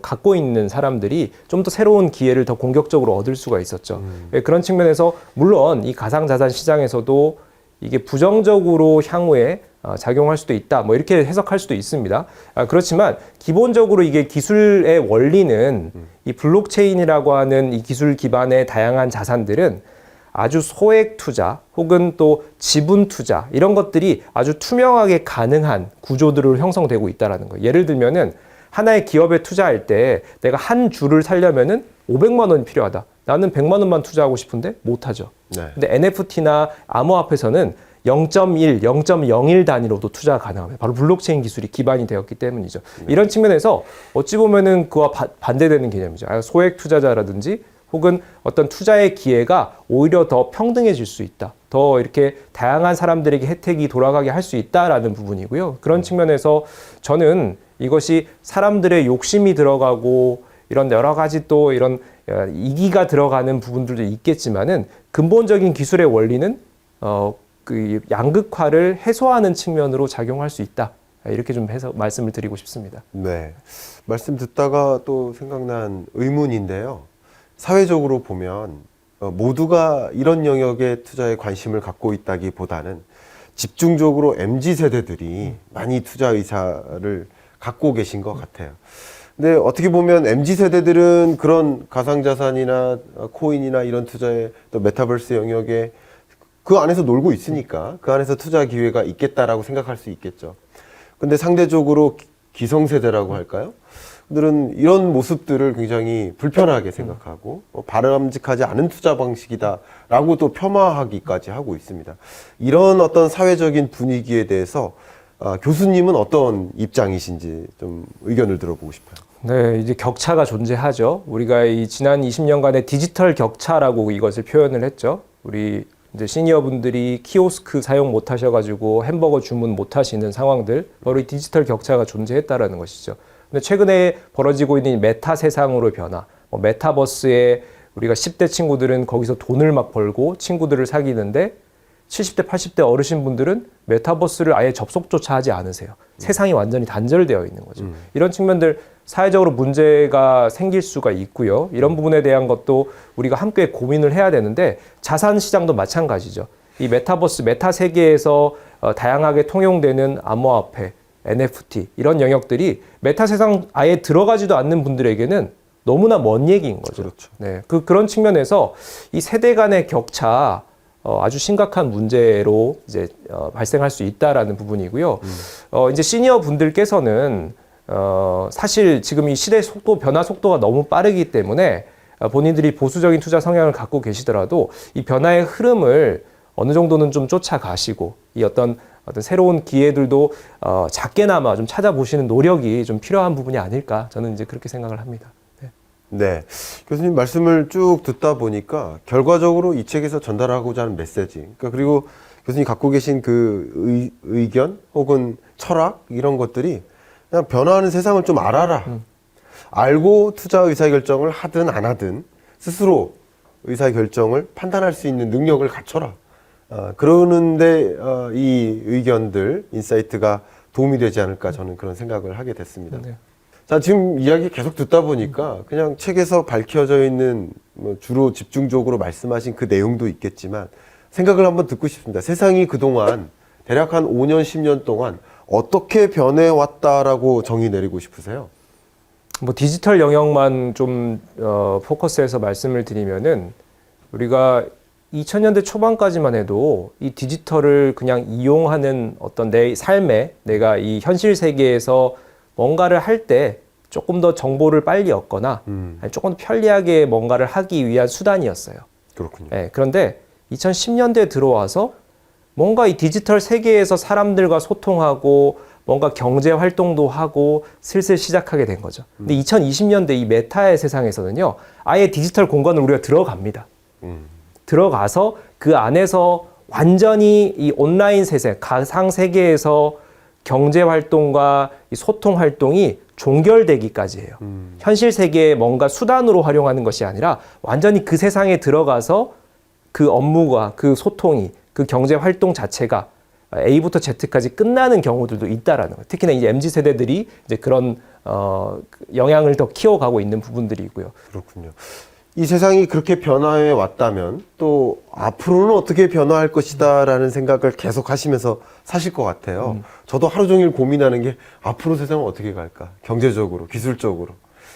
갖고 있는 사람들이 좀 더 새로운 기회를 더 공격적으로 얻을 수가 있었죠. 그런 측면에서 물론 이 가상자산 시장에서도 이게 부정적으로 향후에 작용할 수도 있다. 뭐 이렇게 해석할 수도 있습니다. 그렇지만 기본적으로 이게 기술의 원리는 이 블록체인이라고 하는 이 기술 기반의 다양한 자산들은 아주 소액 투자 혹은 또 지분 투자 이런 것들이 아주 투명하게 가능한 구조들로 형성되고 있다라는 거예요. 예를 들면은 하나의 기업에 투자할 때 내가 한 주를 살려면은 500만 원이 필요하다. 나는 100만 원만 투자하고 싶은데 못 하죠. 네. 근데 NFT나 암호화폐에서는 0.1, 0.01 단위로도 투자가 가능합니다. 바로 블록체인 기술이 기반이 되었기 때문이죠. 이런 측면에서 어찌 보면은 그와 반대되는 개념이죠. 소액 투자자라든지 혹은 어떤 투자의 기회가 오히려 더 평등해질 수 있다. 더 이렇게 다양한 사람들에게 혜택이 돌아가게 할 수 있다라는 부분이고요. 그런 측면에서 저는 이것이 사람들의 욕심이 들어가고 이런 여러 가지 또 이런 이기가 들어가는 부분들도 있겠지만은 근본적인 기술의 원리는 그 양극화를 해소하는 측면으로 작용할 수 있다. 이렇게 좀 해서 말씀을 드리고 싶습니다. 네. 말씀 듣다가 또 생각난 의문인데요. 사회적으로 보면 모두가 이런 영역의 투자에 관심을 갖고 있다기보다는 집중적으로 MZ세대들이 많이 투자 의사를 갖고 계신 것 같아요. 근데 어떻게 보면 MZ세대들은 그런 가상자산이나 코인이나 이런 투자에 또 메타버스 영역에 그 안에서 놀고 있으니까 그 안에서 투자 기회가 있겠다라고 생각할 수 있겠죠. 근데 상대적으로 기성세대라고 할까요? 그들은 이런 모습들을 굉장히 불편하게 생각하고 바람직하지 않은 투자 방식이다라고 또 폄하하기까지 하고 있습니다. 이런 어떤 사회적인 분위기에 대해서 교수님은 어떤 입장이신지 좀 의견을 들어보고 싶어요. 네, 이제 격차가 존재하죠. 우리가 이 지난 20년간의 디지털 격차라고 이것을 표현을 했죠. 우리 이제 시니어분들이 키오스크 사용 못 하셔가지고 햄버거 주문 못 하시는 상황들, 바로 이 디지털 격차가 존재했다라는 것이죠. 근데 최근에 벌어지고 있는 메타 세상으로 변화, 메타버스에 우리가 10대 친구들은 거기서 돈을 막 벌고 친구들을 사귀는데 70대, 80대 어르신분들은 메타버스를 아예 접속조차 하지 않으세요. 세상이 완전히 단절되어 있는 거죠. 이런 측면들 사회적으로 문제가 생길 수가 있고요. 이런 부분에 대한 것도 우리가 함께 고민을 해야 되는데 자산 시장도 마찬가지죠. 이 메타버스, 메타 세계에서 다양하게 통용되는 암호화폐, NFT 이런 영역들이 메타 세상 아예 들어가지도 않는 분들에게는 너무나 먼 얘기인 거죠. 그렇죠. 네, 그런 측면에서 이 세대 간의 격차 아주 심각한 문제로 이제 발생할 수 있다라는 부분이고요. 이제 시니어 분들께서는 사실 지금 이 시대 속도, 변화 속도가 너무 빠르기 때문에 본인들이 보수적인 투자 성향을 갖고 계시더라도 이 변화의 흐름을 어느 정도는 좀 쫓아가시고 이 어떤 새로운 기회들도 작게나마 좀 찾아보시는 노력이 좀 필요한 부분이 아닐까 저는 이제 그렇게 생각을 합니다. 네. 네. 교수님 말씀을 쭉 듣다 보니까 결과적으로 이 책에서 전달하고자 하는 메시지, 그러니까 그리고 교수님 갖고 계신 그 의견 혹은 철학 이런 것들이 그냥 변화하는 세상을 좀 알아라. 알고 투자 의사결정을 하든 안 하든 스스로 의사결정을 판단할 수 있는 능력을 갖춰라. 그러는데 이 의견들, 인사이트가 도움이 되지 않을까 저는 그런 생각을 하게 됐습니다. 네. 자, 지금 이야기 계속 듣다 보니까 그냥 책에서 밝혀져 있는 뭐 주로 집중적으로 말씀하신 그 내용도 있겠지만 생각을 한번 듣고 싶습니다. 세상이 그동안 대략 한 5년, 10년 동안 어떻게 변해왔다라고 정의 내리고 싶으세요? 뭐 디지털 영역만 좀 포커스해서 말씀을 드리면은 우리가 2000년대 초반까지만 해도 이 디지털을 그냥 이용하는 어떤 내 삶에 내가 이 현실 세계에서 뭔가를 할 때 조금 더 정보를 빨리 얻거나 아니 조금 더 편리하게 뭔가를 하기 위한 수단이었어요. 그렇군요. 네, 그런데 2010년대에 들어와서 뭔가 이 디지털 세계에서 사람들과 소통하고 뭔가 경제 활동도 하고 슬슬 시작하게 된 거죠. 근데 2020년대 이 메타의 세상에서는요, 아예 디지털 공간을 우리가 들어갑니다. 들어가서 그 안에서 완전히 이 온라인 세계, 가상 세계에서 경제 활동과 이 소통 활동이 종결되기까지 해요. 현실 세계에 뭔가 수단으로 활용하는 것이 아니라 완전히 그 세상에 들어가서 그 업무가 그 소통이 그 경제 활동 자체가 A부터 Z까지 끝나는 경우들도 있다라는 거예요. 특히나 이제 MZ 세대들이 이제 그런 영향을 더 키워가고 있는 부분들이 있고요. 그렇군요. 이 세상이 그렇게 변화해 왔다면 또 앞으로는 어떻게 변화할 것이다라는 생각을 계속 하시면서 사실 것 같아요. 저도 하루 종일 고민하는 게 앞으로 세상은 어떻게 갈까? 경제적으로, 기술적으로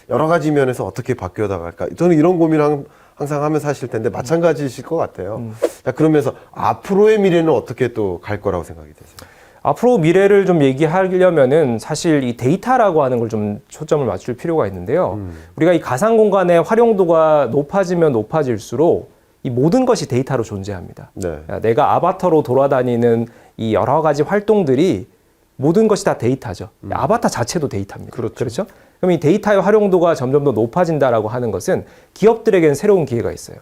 여러 가지 면에서 어떻게 바뀌어 나갈까? 저는 이런 고민을 항상 하면서 하실 텐데 마찬가지이실 것 같아요. 자, 그러면서 앞으로의 미래는 어떻게 또 갈 거라고 생각이 되세요? 앞으로 미래를 좀 얘기하려면은 사실 이 데이터라고 하는 걸 좀 초점을 맞출 필요가 있는데요. 우리가 이 가상 공간의 활용도가 높아지면 높아질수록 이 모든 것이 데이터로 존재합니다. 네. 내가 아바타로 돌아다니는 이 여러 가지 활동들이 모든 것이 다 데이터죠. 아바타 자체도 데이터입니다. 그렇죠. 그럼 이 데이터의 활용도가 점점 더 높아진다라고 하는 것은 기업들에게는 새로운 기회가 있어요.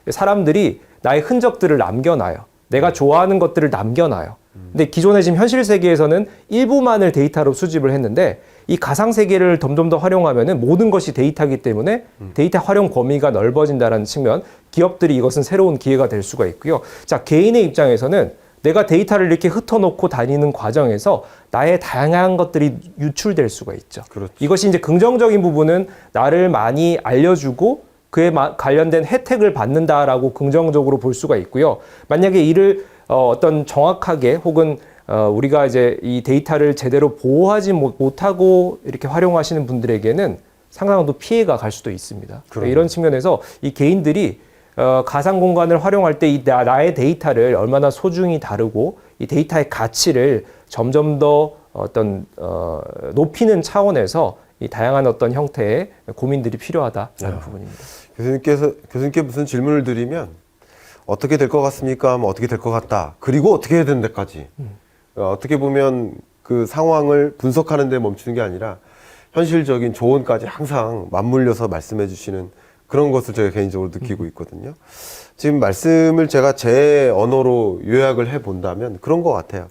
사람들이 나의 흔적들을 남겨놔요. 내가 좋아하는 것들을 남겨놔요. 근데 기존의 지금 현실 세계에서는 일부만을 데이터로 수집을 했는데 이 가상 세계를 점점 더 활용하면은 모든 것이 데이터이기 때문에 데이터 활용 범위가 넓어진다는 측면, 기업들이 이것은 새로운 기회가 될 수가 있고요. 자, 개인의 입장에서는 내가 데이터를 이렇게 흩어놓고 다니는 과정에서 나의 다양한 것들이 유출될 수가 있죠. 그렇죠. 이것이 이제 긍정적인 부분은 나를 많이 알려주고 그에 관련된 혜택을 받는다라고 긍정적으로 볼 수가 있고요. 만약에 이를 어떤 정확하게 혹은 우리가 이제 이 데이터를 제대로 보호하지 못하고 이렇게 활용하시는 분들에게는 상당한 또 피해가 갈 수도 있습니다. 이런 측면에서 이 개인들이 가상 공간을 활용할 때 이 나의 데이터를 얼마나 소중히 다루고 이 데이터의 가치를 점점 더 어떤 높이는 차원에서 이 다양한 어떤 형태의 고민들이 필요하다라는 부분입니다. 교수님께 무슨 질문을 드리면 어떻게 될 것 같습니까? 하면 어떻게 될 것 같다. 그리고 어떻게 해야 되는 데까지. 어떻게 보면 그 상황을 분석하는 데 멈추는 게 아니라 현실적인 조언까지 항상 맞물려서 말씀해 주시는 그런 것을 제가 개인적으로 느끼고 있거든요. 지금 말씀을 제가 제 언어로 요약을 해 본다면 그런 것 같아요.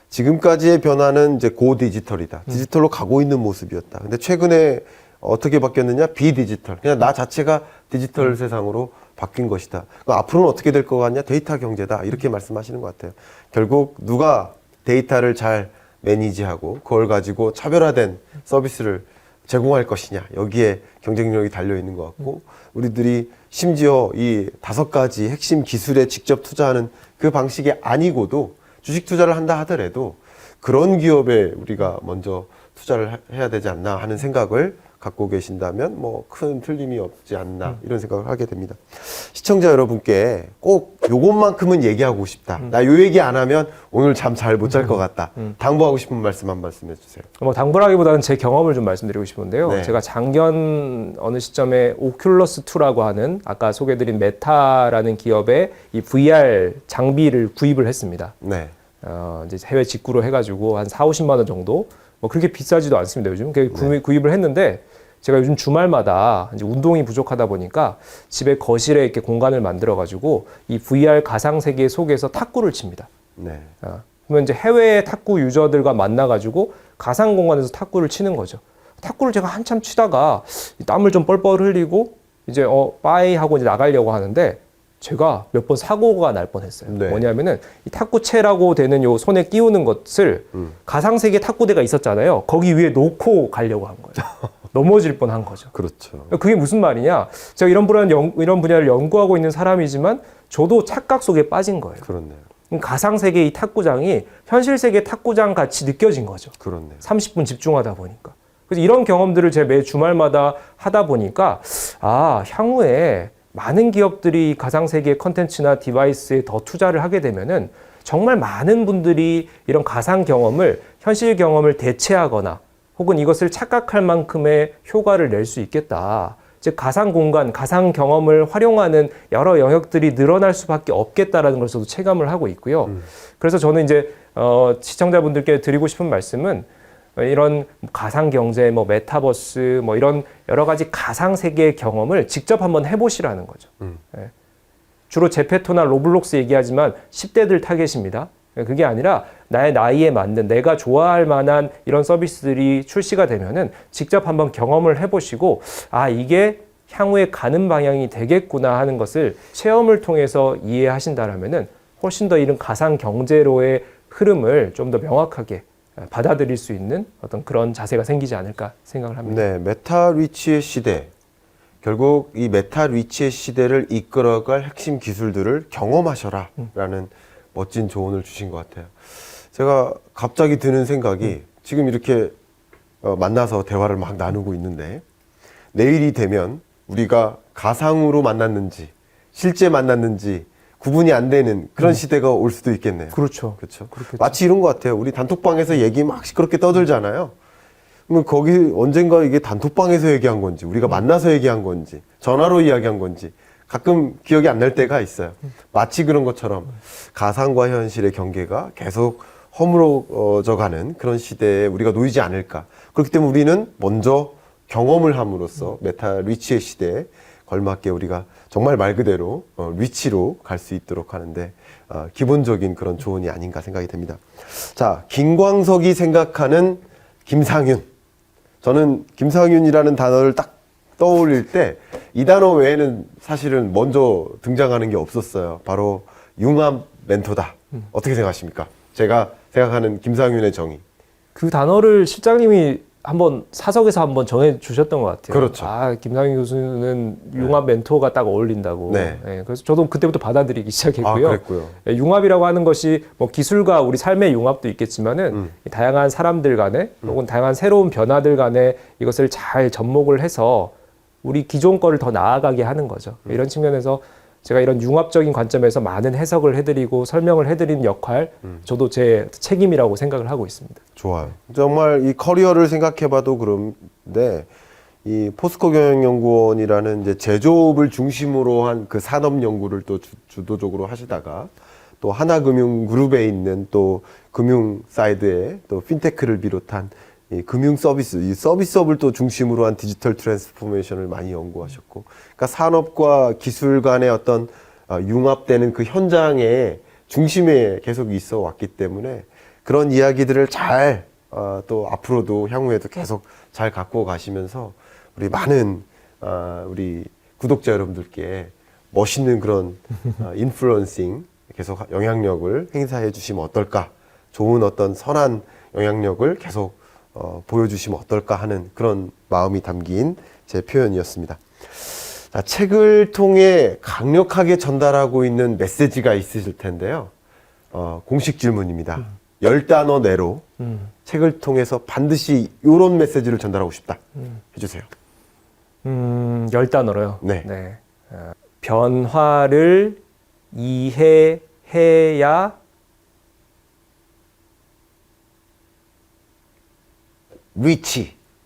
지금까지의 변화는 이제 고디지털이다. 디지털로 가고 있는 모습이었다. 근데 최근에 어떻게 바뀌었느냐? 비디지털. 그냥 나 자체가 디지털 세상으로 바뀐 것이다. 앞으로는 어떻게 될 것 같냐? 데이터 경제다. 이렇게 말씀하시는 것 같아요. 결국 누가 데이터를 잘 매니지하고 그걸 가지고 차별화된 서비스를 제공할 것이냐. 여기에 경쟁력이 달려 있는 것 같고 우리들이 심지어 이 5가지 핵심 기술에 직접 투자하는 그 방식이 아니고도 주식 투자를 한다 하더라도 그런 기업에 우리가 먼저 투자를 해야 되지 않나 하는 생각을 갖고 계신다면 뭐 큰 틀림이 없지 않나 이런 생각을 하게 됩니다. 시청자 여러분께 꼭 요것만큼은 얘기하고 싶다. 나 요 얘기 안 하면 오늘 잠 잘 못 잘 것 같다. 당부하고 싶은 말씀 한 말씀 해주세요. 뭐 당부라기보다는 제 경험을 좀 말씀드리고 싶은데요. 네. 제가 작년 어느 시점에 오큘러스2라고 하는 아까 소개드린 메타라는 기업의 이 VR 장비를 구입을 했습니다. 네. 이제 해외 직구로 해가지고 한 4, 50만 원 정도 뭐 그렇게 비싸지도 않습니다. 요즘 구입을 했는데 제가 요즘 주말마다 이제 운동이 부족하다 보니까 집에 거실에 이렇게 공간을 만들어가지고 이 VR 가상 세계 속에서 탁구를 칩니다. 네. 그러면 이제 해외 탁구 유저들과 만나가지고 가상 공간에서 탁구를 치는 거죠. 탁구를 제가 한참 치다가 땀을 좀 뻘뻘 흘리고 이제 빠이 하고 이제 나가려고 하는데 제가 몇 번 사고가 날 뻔했어요. 네. 뭐냐면은 이 탁구채라고 되는 요 손에 끼우는 것을 가상 세계 탁구대가 있었잖아요. 거기 위에 놓고 가려고 한 거예요. 넘어질 뻔한 거죠. 그렇죠. 그게 무슨 말이냐? 제가 이런 분야를 연구하고 있는 사람이지만 저도 착각 속에 빠진 거예요. 그렇네요. 가상 세계의 이 탁구장이 현실 세계 탁구장 같이 느껴진 거죠. 그렇네요. 30분 집중하다 보니까. 그래서 이런 경험들을 제가 매 주말마다 하다 보니까 향후에 많은 기업들이 가상 세계 컨텐츠나 디바이스에 더 투자를 하게 되면은 정말 많은 분들이 이런 가상 경험을 현실 경험을 대체하거나 혹은 이것을 착각할 만큼의 효과를 낼 수 있겠다. 즉 가상 공간, 가상 경험을 활용하는 여러 영역들이 늘어날 수밖에 없겠다라는 걸 저도 체감을 하고 있고요. 그래서 저는 이제 시청자분들께 드리고 싶은 말씀은 이런 가상 경제, 뭐 메타버스, 뭐 이런 여러 가지 가상 세계의 경험을 직접 한번 해보시라는 거죠. 예. 주로 제페토나 로블록스 얘기하지만 10대들 타겟입니다. 그게 아니라 나의 나이에 맞는 내가 좋아할 만한 이런 서비스들이 출시가 되면은 직접 한번 경험을 해보시고 이게 향후에 가는 방향이 되겠구나 하는 것을 체험을 통해서 이해하신다라면은 훨씬 더 이런 가상 경제로의 흐름을 좀 더 명확하게 받아들일 수 있는 어떤 그런 자세가 생기지 않을까 생각을 합니다. 네, 메타 리치의 시대. 결국 이 메타 리치의 시대를 이끌어갈 핵심 기술들을 경험하셔라 라는 멋진 조언을 주신 것 같아요. 제가 갑자기 드는 생각이 지금 이렇게 만나서 대화를 막 나누고 있는데 내일이 되면 우리가 가상으로 만났는지 실제 만났는지 구분이 안 되는 그런 시대가 올 수도 있겠네요. 그렇죠. 그렇죠. 그렇겠죠. 마치 이런 것 같아요. 우리 단톡방에서 얘기 막 시끄럽게 떠들잖아요. 그러면 거기 언젠가 이게 단톡방에서 얘기한 건지 우리가 만나서 얘기한 건지 전화로 이야기한 건지 가끔 기억이 안 날 때가 있어요. 마치 그런 것처럼 가상과 현실의 경계가 계속 허물어져 가는 그런 시대에 우리가 놓이지 않을까. 그렇기 때문에 우리는 먼저 경험을 함으로써 메타 리치의 시대에 걸맞게 우리가 정말 말 그대로 리치로 갈 수 있도록 하는데 기본적인 그런 조언이 아닌가 생각이 됩니다. 자, 김광석이 생각하는 김상윤. 저는 김상윤이라는 단어를 딱 떠올릴 때 이 단어 외에는 사실은 먼저 등장하는 게 없었어요. 바로 융합 멘토다. 어떻게 생각하십니까? 제가 생각하는 김상윤의 정의. 그 단어를 실장님이 한번 사석에서 한번 전해 주셨던 것 같아요. 그렇죠. 김상윤 교수는 융합 멘토가 딱 어울린다고. 네. 그래서 저도 그때부터 받아들이기 시작했고요. 그랬고요. 융합이라고 하는 것이 뭐 기술과 우리 삶의 융합도 있겠지만은 다양한 사람들 간에 혹은 다양한 새로운 변화들 간에 이것을 잘 접목을 해서 우리 기존 거를 더 나아가게 하는 거죠. 이런 측면에서 제가 이런 융합적인 관점에서 많은 해석을 해드리고 설명을 해드리는 역할, 저도 제 책임이라고 생각을 하고 있습니다. 좋아요. 정말 이 커리어를 생각해봐도 그런데 이 포스코 경영연구원이라는 이제 제조업을 중심으로 한 그 산업 연구를 또 주도적으로 하시다가 또 하나금융그룹에 있는 또 금융 사이드에 또 핀테크를 비롯한 이 금융 서비스, 이 서비스업을 또 중심으로 한 디지털 트랜스포메이션을 많이 연구하셨고, 그러니까 산업과 기술 간의 어떤 융합되는 그 현장의 중심에 계속 있어 왔기 때문에 그런 이야기들을 잘 또 앞으로도 향후에도 계속 잘 갖고 가시면서 우리 많은 우리 구독자 여러분들께 멋있는 그런 인플루언싱 계속 영향력을 행사해 주시면 어떨까, 좋은 어떤 선한 영향력을 계속 보여주시면 어떨까 하는 그런 마음이 담긴 제 표현이었습니다. 자, 책을 통해 강력하게 전달하고 있는 메시지가 있으실 텐데요. 공식 질문입니다. 10단어 내로 책을 통해서 반드시 이런 메시지를 전달하고 싶다. 해주세요. 10단어로요. 네. 변화를 이해해야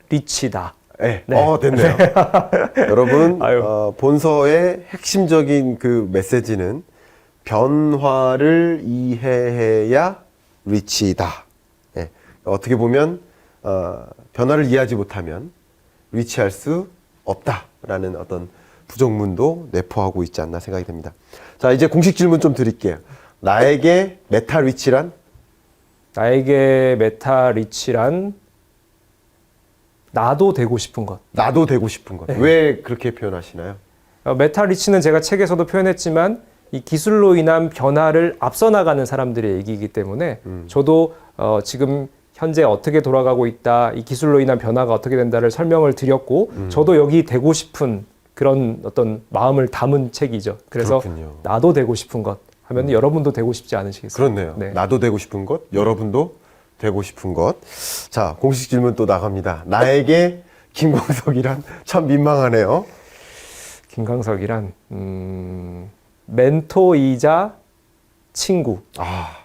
리치다. 네. 네. 됐네요. 여러분, 아유. 본서의 핵심적인 그 메시지는 변화를 이해해야 리치다. 네. 어떻게 보면 변화를 이해하지 못하면 리치할 수 없다라는 어떤 부정문도 내포하고 있지 않나 생각이 됩니다. 자, 이제 공식 질문 좀 드릴게요. 나에게 메타 리치란? 나에게 메타 리치란 나도 되고 싶은 것. 나도 되고 싶은 것. 왜 그렇게 표현하시나요? 메타 리치는 제가 책에서도 표현했지만 이 기술로 인한 변화를 앞서 나가는 사람들의 얘기이기 때문에 저도 지금 현재 어떻게 돌아가고 있다, 이 기술로 인한 변화가 어떻게 된다를 설명을 드렸고 저도 여기 되고 싶은 그런 어떤 마음을 담은 책이죠. 그래서 그렇군요. 나도 되고 싶은 것 하면 여러분도 되고 싶지 않으시겠어요? 그렇네요. 네. 나도 되고 싶은 것, 여러분도 되고 싶은 것. 자, 공식 질문 또 나갑니다. 나에게 김광석이란 참 민망하네요. 김광석이란 멘토이자 친구.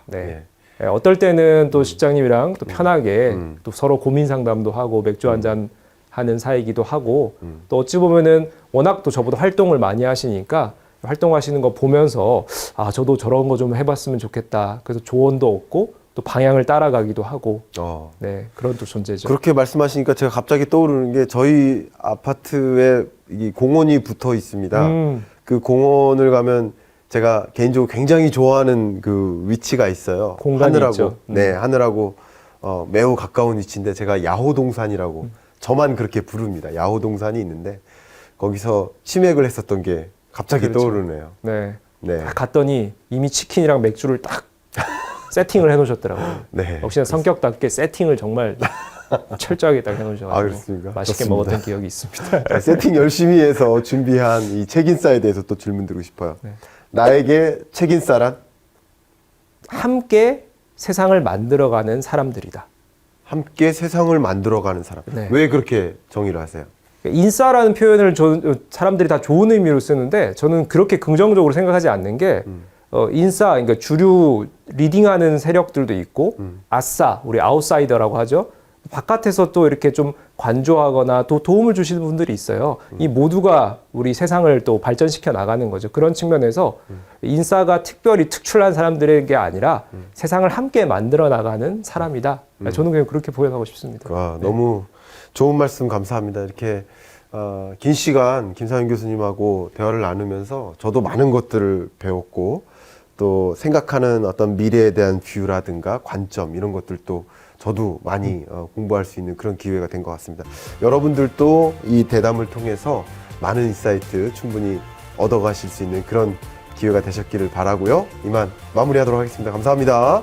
네. 네, 어떨 때는 또 실장님이랑 또 편하게 또 서로 고민 상담도 하고 맥주 한잔 하는 사이기도 하고 또 어찌 보면은 워낙 또 저보다 활동을 많이 하시니까 활동하시는 거 보면서 저도 저런 거 좀 해봤으면 좋겠다. 그래서 조언도 얻고 또 방향을 따라가기도 하고 네, 그런 또 존재죠. 그렇게 말씀하시니까 제가 갑자기 떠오르는 게 저희 아파트에 이 공원이 붙어 있습니다. 그 공원을 가면 제가 개인적으로 굉장히 좋아하는 그 위치가 있어요. 공간이 하늘하고. 있죠. 네, 하늘하고 매우 가까운 위치인데 제가 야호동산이라고 저만 그렇게 부릅니다. 야호동산이 있는데 거기서 치맥을 했었던 게 갑자기 그렇죠. 떠오르네요. 네. 네. 갔더니 이미 치킨이랑 맥주를 딱 세팅을 해놓으셨더라고요. 네. 역시나 성격답게 세팅을 정말 철저하게 딱 해놓으셔가지고 그렇습니까? 맛있게 좋습니다. 먹었던 기억이 있습니다. 자, 세팅 열심히 해서 준비한 이 책인싸에 대해서 또 질문 드리고 싶어요. 네. 나에게 책인싸란? 함께 세상을 만들어가는 사람들이다. 함께 세상을 만들어가는 사람. 네. 왜 그렇게 정의를 하세요? 인싸라는 표현을 사람들이 다 좋은 의미로 쓰는데 저는 그렇게 긍정적으로 생각하지 않는 게 인싸, 그러니까 주류 리딩하는 세력들도 있고 아싸, 우리 아웃사이더라고 하죠. 바깥에서 또 이렇게 좀 관조하거나 또 도움을 주시는 분들이 있어요. 이 모두가 우리 세상을 또 발전시켜 나가는 거죠. 그런 측면에서 인싸가 특별히 특출난 사람들에게 아니라 세상을 함께 만들어 나가는 사람이다. 저는 그냥 그렇게 표현하고 싶습니다. 너무 좋은 말씀 감사합니다. 이렇게 긴 시간 김상현 교수님하고 대화를 나누면서 저도 많은 것들을 배웠고 또 생각하는 어떤 미래에 대한 뷰라든가 관점 이런 것들도 저도 많이 공부할 수 있는 그런 기회가 된 것 같습니다. 여러분들도 이 대담을 통해서 많은 인사이트 충분히 얻어가실 수 있는 그런 기회가 되셨기를 바라고요. 이만 마무리하도록 하겠습니다. 감사합니다.